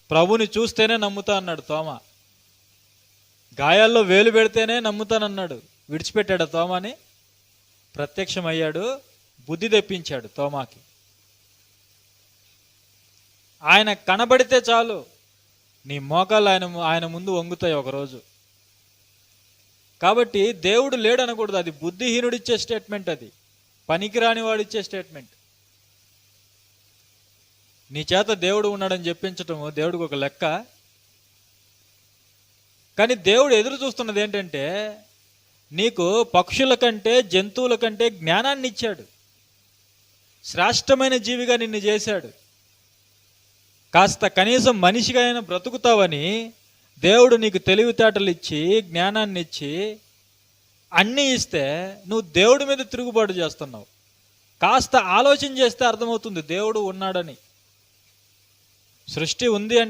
ప్రభుని చూస్తేనే నమ్ముతా అన్నాడు తోమ. గాయాల్లో వేలు పెడితేనే నమ్ముతానన్నాడు. విడిచిపెట్టాడు తోమాని? ప్రత్యక్షమయ్యాడు, బుద్ధి తెప్పించాడు తోమాకి. ఆయన కనబడితే చాలు నీ మోకాళ్ళు ఆయన ముందు వంగుతాయి ఒకరోజు. కాబట్టి దేవుడు లేడు అనకూడదు. అది బుద్ధిహీనుడిచ్చే స్టేట్మెంట్, అది పనికిరాని వాడిచ్చే స్టేట్మెంట్. నీ చేత దేవుడు ఉన్నాడని చెప్పించటము దేవుడికి ఒక లెక్క. కానీ దేవుడు ఎదురు చూస్తున్నది ఏంటంటే, నీకు పక్షుల కంటే జంతువుల కంటే జ్ఞానాన్ని ఇచ్చాడు. శ్రేష్టమైన జీవిగా నిన్ను చేశాడు. కాస్త కనీసం మనిషిగా అయినా బ్రతుకుతావని దేవుడు నీకు తెలివితేటలు ఇచ్చి, జ్ఞానాన్ని ఇచ్చి, అన్నీ ఇస్తే నువ్వు దేవుడి మీద తిరుగుబాటు చేస్తున్నావు. కాస్త ఆలోచన చేస్తే అర్థమవుతుంది దేవుడు ఉన్నాడని. సృష్టి ఉంది అంటే